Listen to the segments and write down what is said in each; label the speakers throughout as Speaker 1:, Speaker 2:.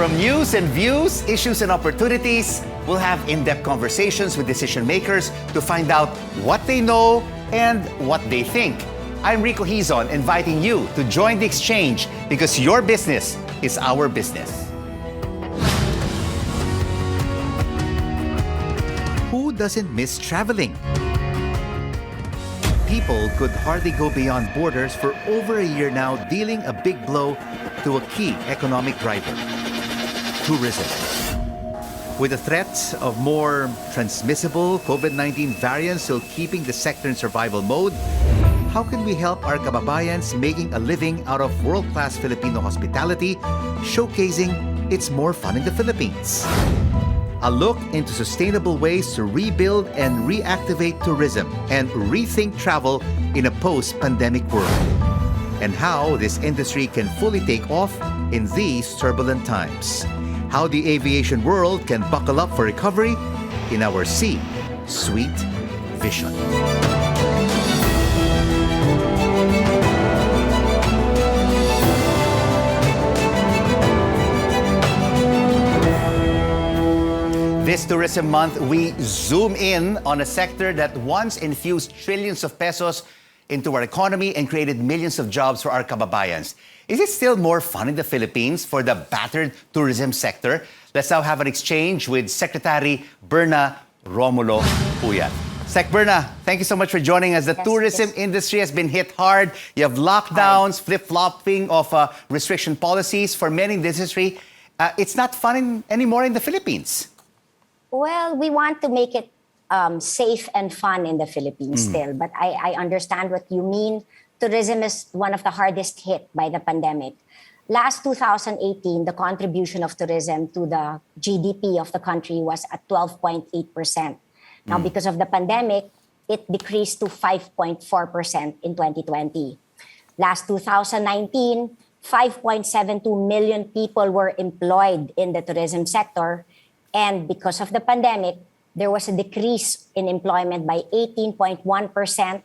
Speaker 1: From news and views, issues and opportunities, we'll have in-depth conversations with decision makers to find out what they know and what they think. I'm Rico Hizon, inviting you to join the exchange because your business is our business. Who doesn't miss traveling? People could hardly go beyond borders for over a year now, dealing a big blow to a key economic driver: tourism. With the threats of more transmissible COVID-19 variants still keeping the sector in survival mode, how can we help our kababayans making a living out of world-class Filipino hospitality, showcasing it's more fun in the Philippines? A look into sustainable ways to rebuild and reactivate tourism and rethink travel in a post-pandemic world, and how this industry can fully take off in these turbulent times. How the aviation world can buckle up for recovery in our C-Suite vision. This Tourism Month, we zoom in on a sector that once infused trillions of pesos into our economy and created millions of jobs for our kababayans. Is it still more fun in the Philippines for the battered tourism sector? Let's now have an exchange with Secretary Berna Romulo Puyat. Sec Berna, thank you so much for joining us. The tourism industry has been hit hard. You have lockdowns, flip-flopping of restriction policies for many in the industry. It's not fun anymore in the Philippines.
Speaker 2: Well, we want to make it safe and fun in the Philippines still. But I understand what you mean. Tourism is one of the hardest hit by the pandemic. Last 2018, the contribution of tourism to the GDP of the country was at 12.8%. Now, because of the pandemic, it decreased to 5.4% in 2020. Last 2019, 5.72 million people were employed in the tourism sector. And because of the pandemic, there was a decrease in employment by 18.1%.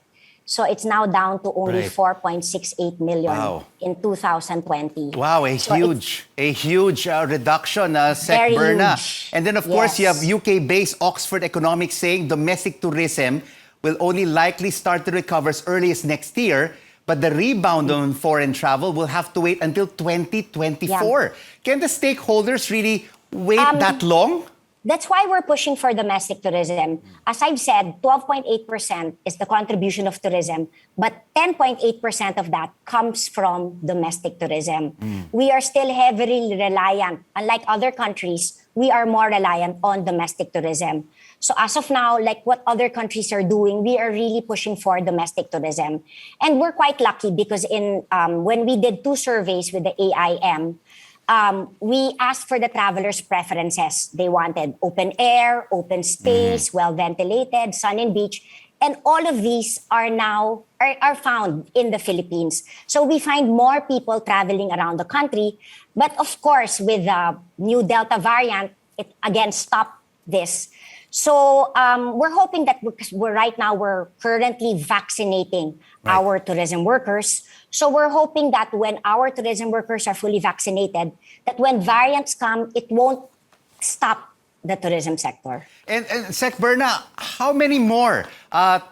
Speaker 2: So it's now down to only 4.68 million in 2020.
Speaker 1: Wow, a huge reduction, Sec Berna.
Speaker 2: Huge.
Speaker 1: And then, of course, you have UK-based Oxford Economics saying domestic tourism will only likely start to recover as early as next year. But the rebound on foreign travel will have to wait until 2024. Can the stakeholders really wait that long?
Speaker 2: That's why we're pushing for domestic tourism. As I've said, 12.8% is the contribution of tourism, but 10.8% of that comes from domestic tourism. We are still heavily reliant. Unlike other countries, we are more reliant on domestic tourism. So as of now, like what other countries are doing, we are really pushing for domestic tourism. And we're quite lucky because when we did 2 surveys with the AIM, we asked for the travelers' preferences. They wanted open air, open space, well-ventilated, sun and beach. And all of these are now are found in the Philippines. So we find more people traveling around the country. But of course, with the new Delta variant, it again stopped this. So we're hoping that we're currently vaccinating our tourism workers. So we're hoping that when our tourism workers are fully vaccinated, that when variants come, it won't stop the tourism sector.
Speaker 1: And Sec Berna, how many more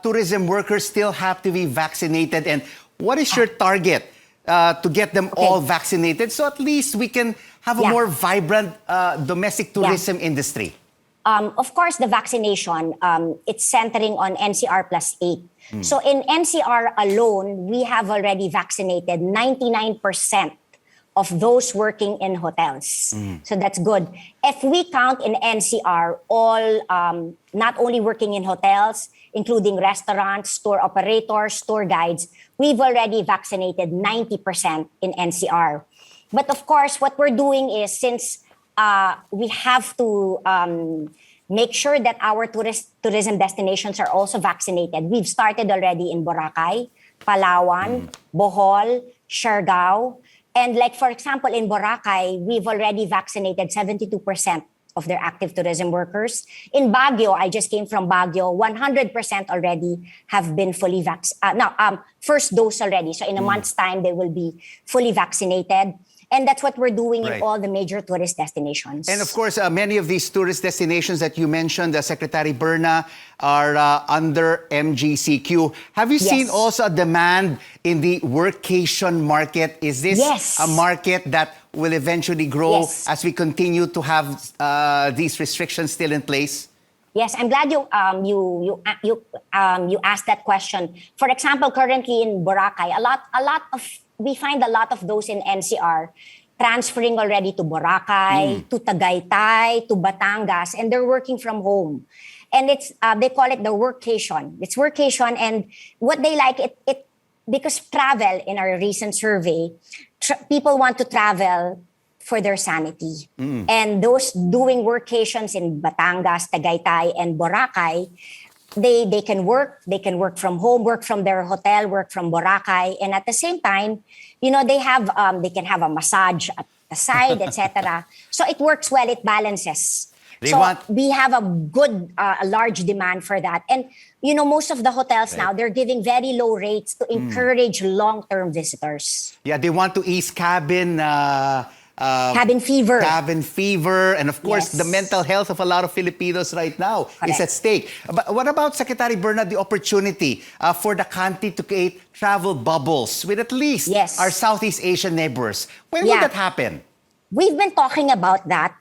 Speaker 1: tourism workers still have to be vaccinated? And what is your target to get them all vaccinated so at least we can have a more vibrant domestic tourism industry?
Speaker 2: Of course, the vaccination, it's centering on NCR plus 8. So in NCR alone, we have already vaccinated 99% of those working in hotels. So that's good. If we count in NCR, all not only working in hotels, including restaurants, store operators, tour guides, we've already vaccinated 90% in NCR. But of course, what we're doing is since we have to make sure that our tourism destinations are also vaccinated. We've started already in Boracay, Palawan, Bohol, Siargao. And like, for example, in Boracay, we've already vaccinated 72% of their active tourism workers. In Baguio, I just came from Baguio, 100% already have been fully vaccinated. First dose already. So in a month's time, they will be fully vaccinated. And that's what we're doing
Speaker 1: Right.
Speaker 2: in all the major tourist destinations.
Speaker 1: And of course, many of these tourist destinations that you mentioned, Secretary Berna, are under MGCQ. Have you seen
Speaker 2: Yes.
Speaker 1: also a demand in the workcation market? Is this
Speaker 2: Yes.
Speaker 1: a market that will eventually grow
Speaker 2: Yes.
Speaker 1: as we continue to have these restrictions still in place?
Speaker 2: Yes, I'm glad you asked that question. For example, currently in Boracay, we find a lot of those in NCR transferring already to Boracay, to Tagaytay, to Batangas, and they're working from home. And it's they call it the workcation. It's workation, and what they like it because travel, in our recent survey, people want to travel for their sanity. And those doing workations in Batangas, Tagaytay, and Boracay, they can work from home, work from their hotel, work from Boracay, and at the same time, they can have a massage at the side, etc. So it works well, it balances. We have a good, a large demand for that. And, most of the hotels now, they're giving very low rates to encourage long-term visitors.
Speaker 1: Yeah, they want to ease cabin
Speaker 2: fever.
Speaker 1: Cabin fever. And of course,
Speaker 2: Yes.
Speaker 1: the mental health of a lot of Filipinos right now is at stake. But what about, Secretary Bernard, the opportunity for the country to create travel bubbles with at least our Southeast Asian neighbors? When will that happen?
Speaker 2: We've been talking about that.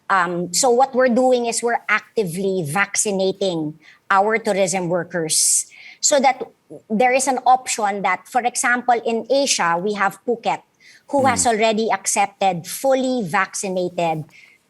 Speaker 2: So what we're doing is we're actively vaccinating our tourism workers so that there is an option that, for example, in Asia, we have Phuket, who has already accepted fully vaccinated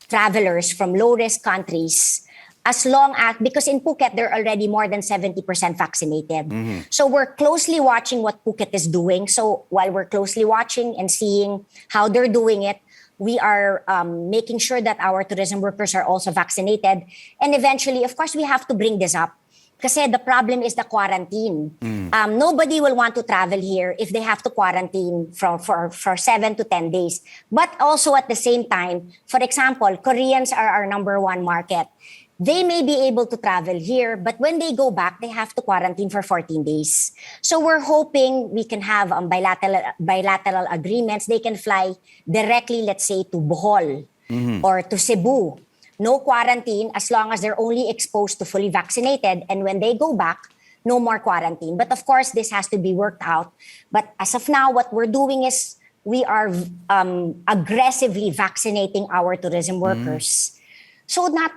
Speaker 2: travelers from low-risk countries, as long as, because in Phuket, they're already more than 70% vaccinated. So we're closely watching what Phuket is doing. So while we're closely watching and seeing how they're doing it, we are making sure that our tourism workers are also vaccinated. And eventually, of course, we have to bring this up. Kasi the problem is the quarantine. Nobody will want to travel here if they have to quarantine for 7 to 10 days. But also at the same time, for example, Koreans are our number one market. They may be able to travel here, but when they go back, they have to quarantine for 14 days. So we're hoping we can have bilateral agreements. They can fly directly, let's say, to Bohol or to Cebu. No quarantine as long as they're only exposed to fully vaccinated. And when they go back, no more quarantine. But of course, this has to be worked out. But as of now, what we're doing is we are aggressively vaccinating our tourism workers. So not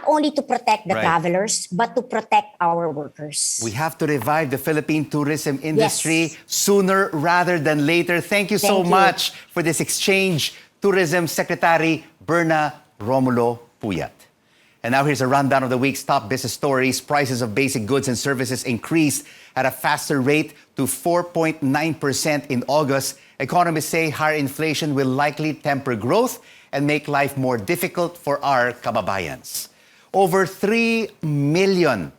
Speaker 2: only to protect the travelers, but to protect our workers.
Speaker 1: We have to revive the Philippine tourism industry sooner rather than later. Thank you so much for this exchange, Tourism Secretary Berna Romulo Puyat. And now here's a rundown of the week's top business stories. Prices of basic goods and services increased at a faster rate to 4.9% in August. Economists say higher inflation will likely temper growth and make life more difficult for our kababayans. Over 3 million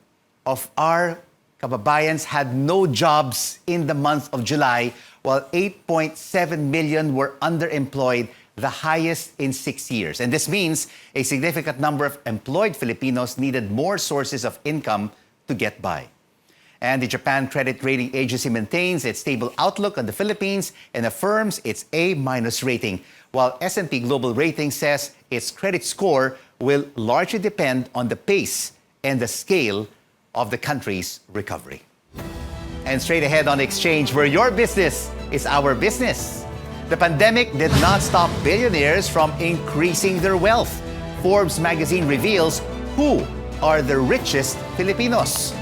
Speaker 1: of our kababayans had no jobs in the month of July, while 8.7 million were underemployed, the highest in 6 years. And this means a significant number of employed Filipinos needed more sources of income to get by. And the Japan Credit Rating Agency maintains its stable outlook on the Philippines and affirms its A- rating, while S&P Global Rating says its credit score will largely depend on the pace and the scale of the country's recovery. And straight ahead on Exchange, where your business is our business. The pandemic did not stop billionaires from increasing their wealth. Forbes magazine reveals who are the richest Filipinos.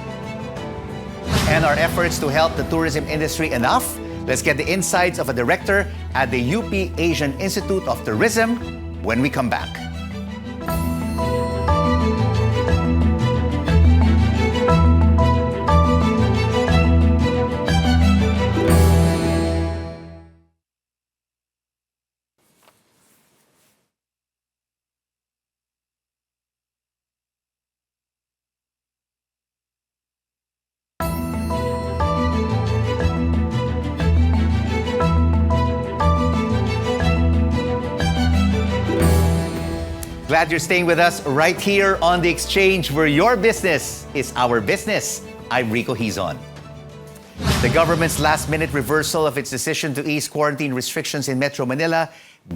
Speaker 1: And our efforts to help the tourism industry enough? Let's get the insights of a director at the UP Asian Institute of Tourism when we come back. Glad you're staying with us right here on The Exchange, where your business is our business. I'm Rico Hizon. The government's last-minute reversal of its decision to ease quarantine restrictions in Metro Manila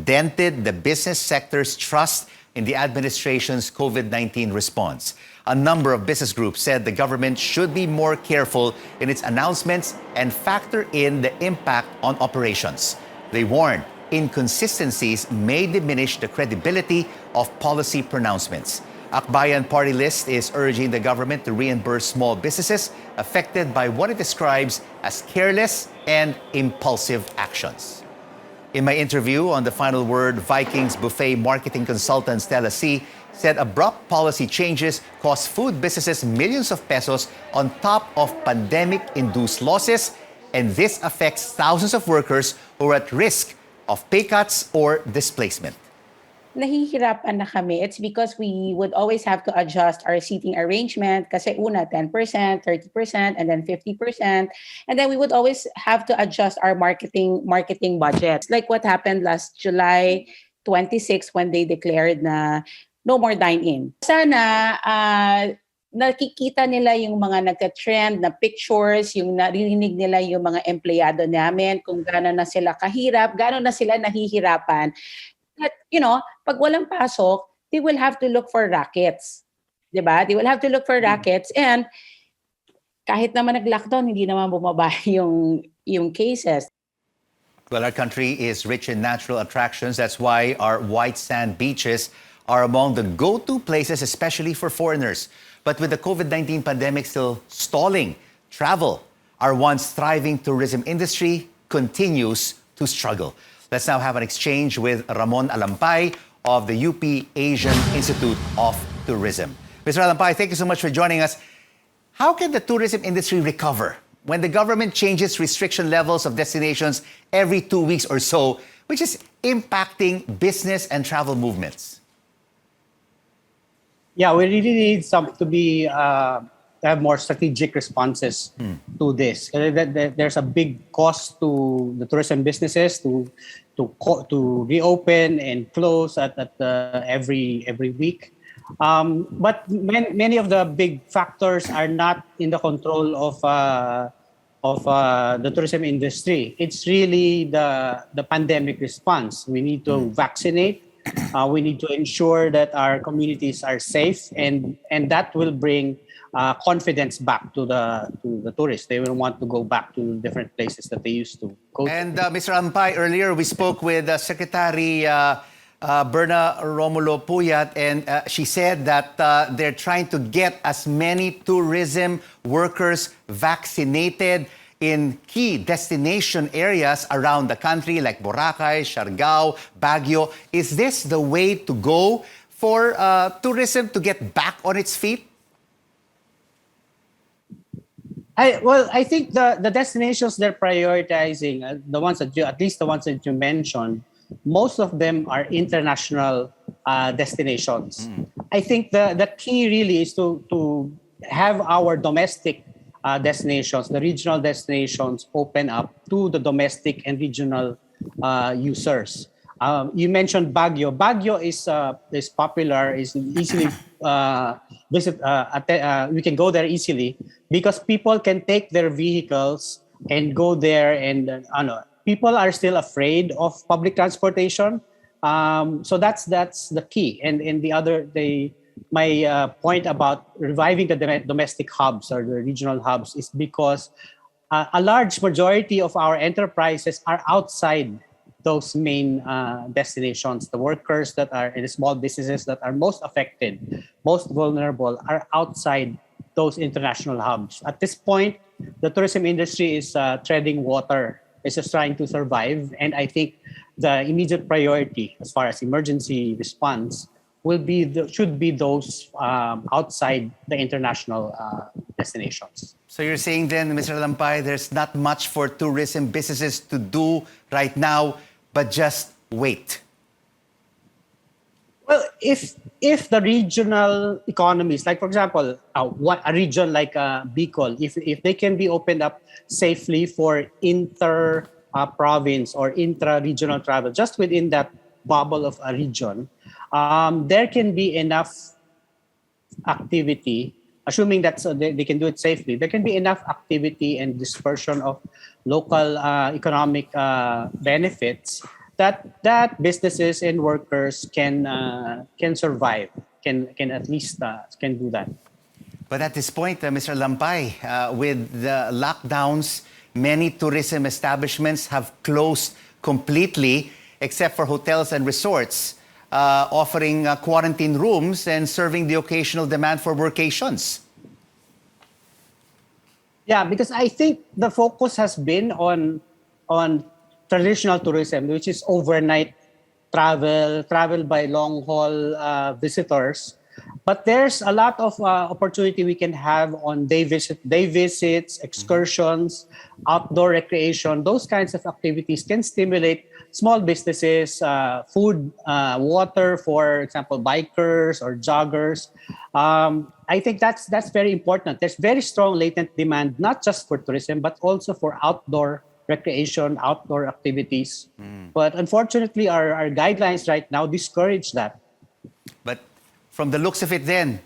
Speaker 1: dented the business sector's trust in the administration's COVID-19 response. A number of business groups said the government should be more careful in its announcements and factor in the impact on operations. They warned inconsistencies may diminish the credibility of policy pronouncements. Akbayan Party List is urging the government to reimburse small businesses affected by what it describes as careless and impulsive actions. In my interview on The Final Word, Vikings buffet marketing consultant Stella C. said abrupt policy changes cost food businesses millions of pesos on top of pandemic-induced losses, and this affects thousands of workers who are at risk of pay cuts or displacement.
Speaker 3: Nahihirapan na kami. It's because we would always have to adjust our seating arrangement kasi una 10%, 30%, and then 50%. And then we would always have to adjust our marketing budget. Like what happened last July 26 when they declared na no more dine-in. Sana nakikita nila yung mga nagka-trend na pictures, yung narinig nila yung mga empleyado namin, kung gaano na sila kahirap, gaano na sila nahihirapan. But, pag walang pasok, they will have to look for rackets. Diba? They will have to look for rackets. And kahit naman nag-lockdown, hindi naman bumaba yung cases.
Speaker 1: Well, our country is rich in natural attractions. That's why our white sand beaches are among the go-to places, especially for foreigners. But with the COVID-19 pandemic still stalling travel, our once thriving tourism industry continues to struggle. Let's now have an exchange with Ramon Alampay of the UP Asian Institute of Tourism. Mr. Alampay, thank you so much for joining us. How can the tourism industry recover when the government changes restriction levels of destinations every 2 weeks or so, which is impacting business and travel movements?
Speaker 4: Yeah, we really need to have more strategic responses to this. There's a big cost to the tourism businesses to reopen and close at every week. But many of the big factors are not in the control of the tourism industry. It's really the pandemic response. We need to vaccinate. We need to ensure that our communities are safe, and that will bring confidence back to the tourists. They will want to go back to different places that they used to go to.
Speaker 1: And Mr. Alampay, earlier we spoke with Secretary Berna Romulo Puyat, and she said that they're trying to get as many tourism workers vaccinated in key destination areas around the country like Boracay, Siargao, Baguio. Is this the way to go for tourism to get back on its feet?
Speaker 4: I think the destinations they're prioritizing, at least the ones that you mentioned, most of them are international destinations. I think the key really is to have our domestic destinations, the regional destinations, open up to the domestic and regional users. You mentioned Baguio. Baguio is popular, is easily we can go there easily because people can take their vehicles and go there, and people are still afraid of public transportation. So that's the key. And my point about reviving the domestic hubs or the regional hubs is because a large majority of our enterprises are outside those main destinations. The workers that are in the small businesses that are most affected, most vulnerable, are outside those international hubs. At this point, the tourism industry is treading water. It's just trying to survive. And I think the immediate priority as far as emergency response should be those outside the international destinations.
Speaker 1: So you're saying then, Mr. Alampay, there's not much for tourism businesses to do right now, but just wait.
Speaker 4: Well, if the regional economies, like for example, a region like Bicol, if they can be opened up safely for inter-province or intra-regional travel, just within that bubble of a region, there can be enough activity, assuming that they can do it safely, there can be enough activity and dispersion of local economic benefits that businesses and workers can survive, can at least can do that.
Speaker 1: But at this point, Mr. Lampay, with the lockdowns, many tourism establishments have closed completely, except for hotels and resorts, offering quarantine rooms and serving the occasional demand for workations.
Speaker 4: Yeah, because I think the focus has been on traditional tourism, which is overnight travel by long haul visitors. But there's a lot of opportunity we can have on day visits, excursions, outdoor recreation. Those kinds of activities can stimulate small businesses, food, water, for example, bikers or joggers. I think that's very important. There's very strong latent demand, not just for tourism, but also for outdoor recreation, outdoor activities. But unfortunately, our guidelines right now discourage that.
Speaker 1: But from the looks of it then,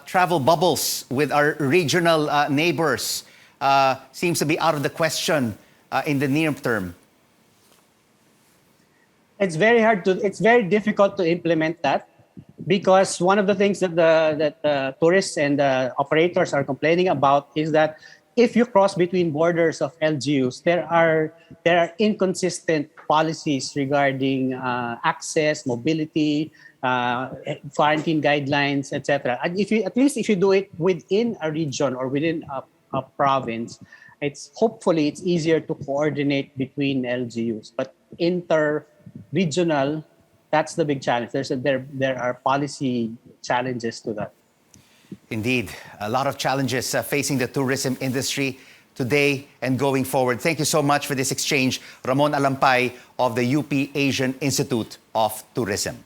Speaker 1: travel bubbles with our regional neighbors seems to be out of the question in the near term.
Speaker 4: It's very difficult to implement that, because one of the things that the tourists and the operators are complaining about is that if you cross between borders of LGUs, there are inconsistent policies regarding access, mobility, quarantine guidelines, etc. And at least if you do it within a region or within a province, hopefully it's easier to coordinate between LGUs. But inter-regional, that's the big challenge. There are policy challenges to that.
Speaker 1: Indeed, a lot of challenges facing the tourism industry today and going forward. Thank you so much for this exchange, Ramon Alampay of the UP Asian Institute of Tourism.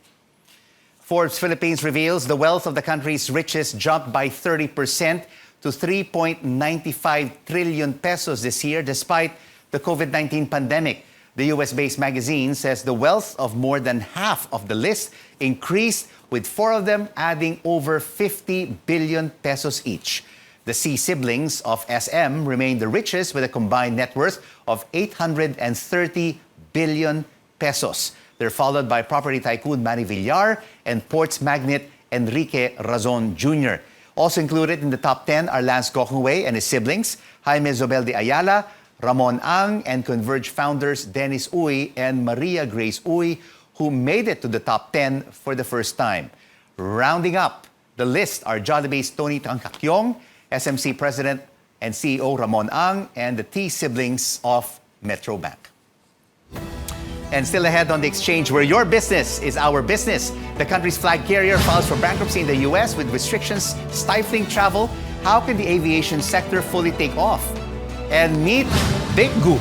Speaker 1: Forbes Philippines reveals the wealth of the country's richest jumped by 30% to 3.95 trillion pesos this year, despite the COVID-19 pandemic. The US-based magazine says the wealth of more than half of the list increased, with 4 of them adding over 50 billion pesos each. The C siblings of SM remain the richest with a combined net worth of 830 billion pesos. They're followed by property tycoon Manny Villar and ports magnate Enrique Razon Jr. Also included in the top 10 are Lance Gokongwei and his siblings, Jaime Zobel de Ayala, Ramon Ang, and Converge founders Dennis Uy and Maria Grace Uy, who made it to the top 10 for the first time. Rounding up the list are Jollibee's Tony Tangkakyong, SMC President and CEO Ramon Ang, and the T siblings of Metro Bank. And still ahead on the exchange, where your business is our business. The country's flag carrier files for bankruptcy in the US with restrictions stifling travel. How can the aviation sector fully take off? And meet Big Gu,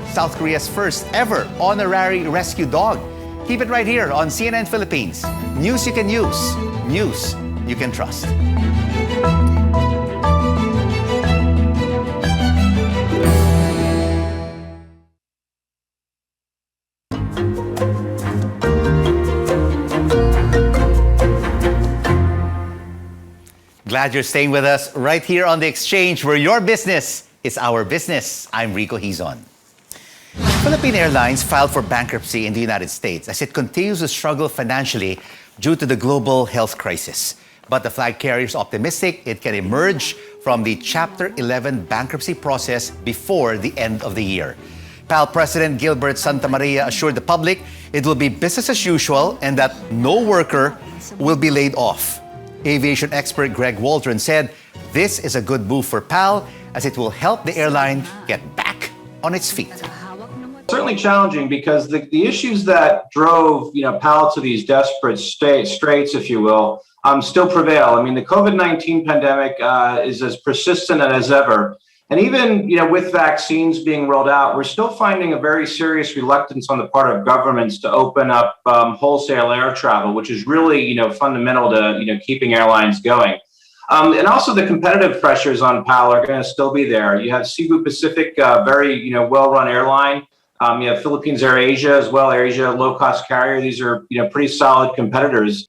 Speaker 1: South Korea's first ever honorary rescue dog. Keep it right here on CNN Philippines. News you can use, news you can trust. Glad you're staying with us right here on The Exchange, where your business is our business. I'm Rico Hizon. Philippine Airlines filed for bankruptcy in the United States as it continues to struggle financially due to the global health crisis. But the flag carrier is optimistic it can emerge from the Chapter 11 bankruptcy process before the end of the year. PAL President Gilbert Santamaria assured the public it will be business as usual and that no worker will be laid off. Aviation expert Greg Waldron said this is a good move for PAL as it will help the airline get back on its feet.
Speaker 5: Certainly challenging because the issues that drove PAL to these desperate straits, if you will, still prevail. I mean, the COVID-19 pandemic is as persistent as ever. And even with vaccines being rolled out, we're still finding a very serious reluctance on the part of governments to open up wholesale air travel, which is really fundamental to keeping airlines going. And also the competitive pressures on PAL are going to still be there. You have Cebu Pacific, very well-run airline. You have Philippines Air Asia as well, Air Asia low-cost carrier. These are pretty solid competitors.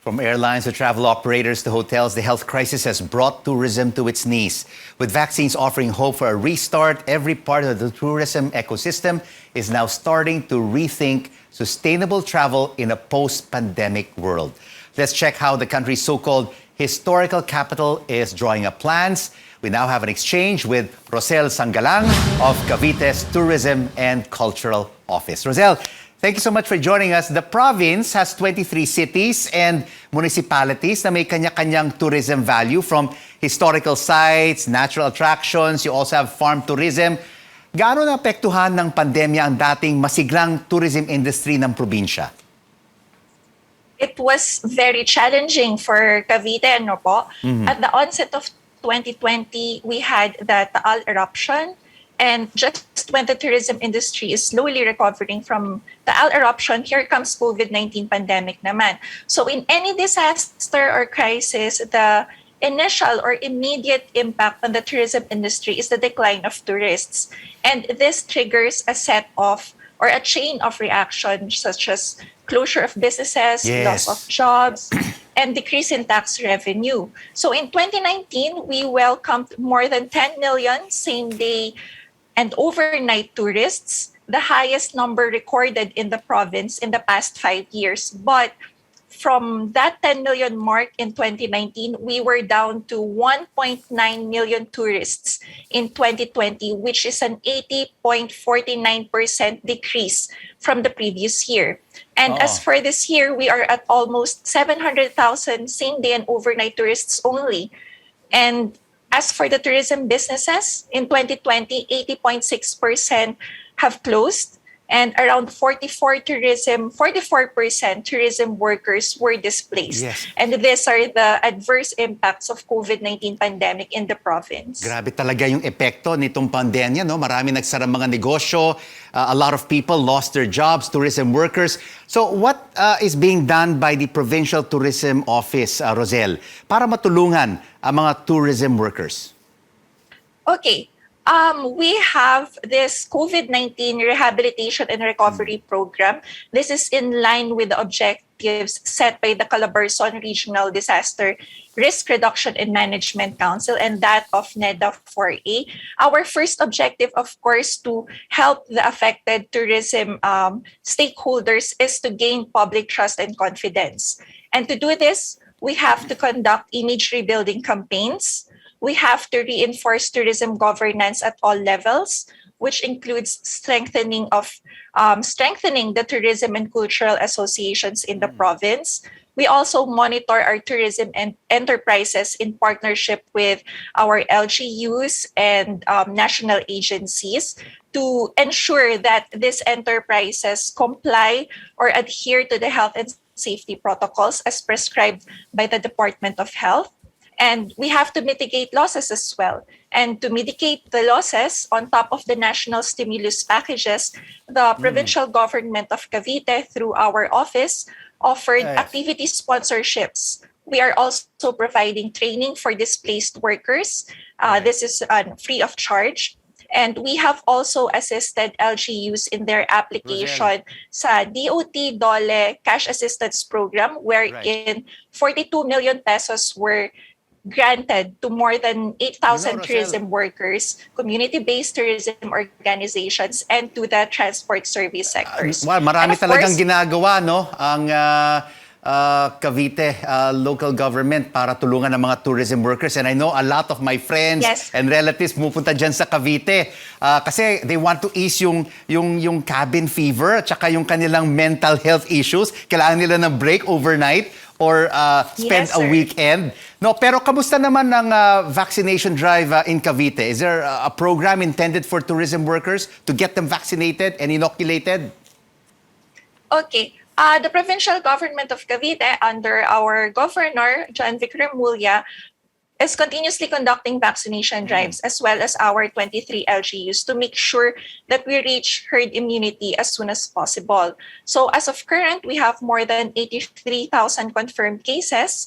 Speaker 1: From airlines to travel operators to hotels, the health crisis has brought tourism to its knees. With vaccines offering hope for a restart, every part of the tourism ecosystem is now starting to rethink sustainable travel in a post-pandemic world. Let's check how the country's so-called historical capital is drawing up plans. We now have an exchange with Rosel Sangalang of Cavite's Tourism and Cultural Office. Rosel, thank you so much for joining us. The province has 23 cities and municipalities na may kanya-kanyang tourism value, from historical sites, natural attractions. You also have farm tourism. Gaano naapektuhan ng pandemya ang dating masiglang tourism industry ng probinsya?
Speaker 6: It was very challenging for Cavite, no po? At the onset of 2020, we had the Taal eruption. And just when the tourism industry is slowly recovering from the Taal eruption, here comes COVID-19 pandemic naman. So in any disaster or crisis, the initial or immediate impact on the tourism industry is the decline of tourists. And this triggers a set of or a chain of reactions such as closure of businesses, loss of jobs, and decrease in tax revenue. So in 2019, we welcomed more than 10 million same-day and overnight tourists, the highest number recorded in the province in the past 5 years. But from that 10 million mark in 2019, we were down to 1.9 million tourists in 2020, which is an 80.49% decrease from the previous year. And as for this year, we are at almost 700,000 same-day and overnight tourists only. And as for the tourism businesses, in 2020, 80.6% have closed, and around 44% tourism workers were displaced. And these are the adverse impacts of COVID-19 pandemic in the province.
Speaker 1: Grabe talaga yung epekto nitong pandemya, no? Marami nagsara mga negosyo, a lot of people lost their jobs, tourism workers. So what is being done by the Provincial Tourism Office, Rosel, para matulungan ang mga tourism workers?
Speaker 6: Okay. We have this COVID-19 Rehabilitation and Recovery Program. This is in line with the objectives set by the Calabarzon Regional Disaster Risk Reduction and Management Council and that of NEDA 4A. Our first objective, of course, to help the affected tourism stakeholders is to gain public trust and confidence. And to do this, we have to conduct image rebuilding campaigns. We have to reinforce tourism governance at all levels, which includes strengthening the tourism and cultural associations in the province. We also monitor our tourism and enterprises in partnership with our LGUs and national agencies to ensure that these enterprises comply or adhere to the health and safety protocols as prescribed by the Department of Health. And we have to mitigate losses as well. And to mitigate the losses, on top of the national stimulus packages, the provincial government of Cavite, through our office, offered activity sponsorships. We are also providing training for displaced workers. This is free of charge. And we have also assisted LGUs in their application sa DOT DOLE Cash Assistance Program, wherein 42 million pesos were granted to more than 8,000 tourism workers, community-based tourism organizations, and to the transport service sectors.
Speaker 1: Marami talagang ginagawa, no? Ang Cavite local government para tulungan ng mga tourism workers. And I know a lot of my friends and relatives pupunta dyan sa Cavite kasi they want to ease yung cabin fever at saka yung kanilang mental health issues. Kailangan nila ng break overnight or spend a weekend. No, pero kamusta naman ang vaccination drive in Cavite? Is there a program intended for tourism workers to get them vaccinated and inoculated?
Speaker 6: Okay. The provincial government of Cavite, under our governor, John Vic Remulla, is continuously conducting vaccination drives as well as our 23 LGUs to make sure that we reach herd immunity as soon as possible. So as of current, we have more than 83,000 confirmed cases.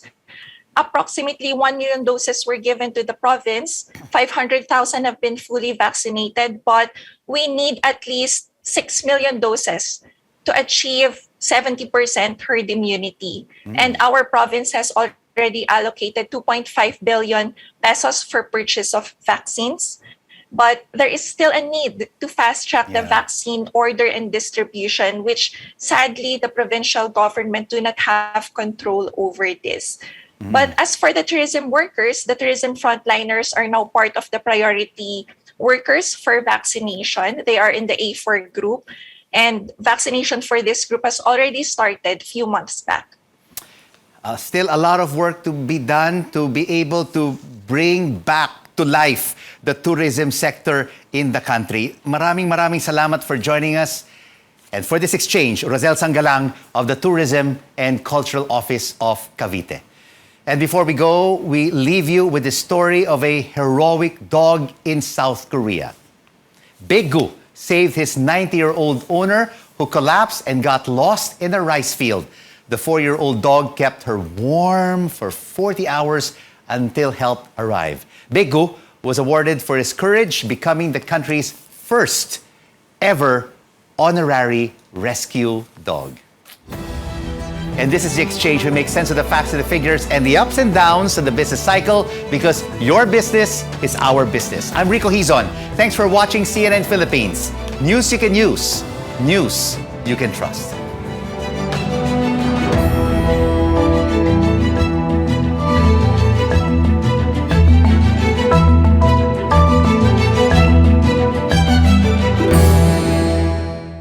Speaker 6: Approximately 1 million doses were given to the province. 500,000 have been fully vaccinated, but we need at least 6 million doses to achieve 70% herd immunity. And our province has already allocated 2.5 billion pesos for purchase of vaccines. But there is still a need to fast-track the vaccine order and distribution, which sadly the provincial government do not have control over this. But as for the tourism workers, the tourism frontliners are now part of the priority workers for vaccination. They are in the A4 group, and vaccination for this group has already started a few months back.
Speaker 1: Still a lot of work to be done to be able to bring back to life the tourism sector in the country. Maraming salamat for joining us and for this exchange, Rosel Sangalang of the Tourism and Cultural Office of Cavite. And before we go, we leave you with the story of a heroic dog in South Korea. Big Gu saved his 90-year-old owner who collapsed and got lost in a rice field. The 4-year-old dog kept her warm for 40 hours until help arrived. Big Gu was awarded for his courage, becoming the country's first ever honorary rescue dog. And this is the exchange. We make sense of the facts and the figures and the ups and downs of the business cycle, because your business is our business. I'm Rico Hizon. Thanks for watching CNN Philippines. News you can use. News you can trust.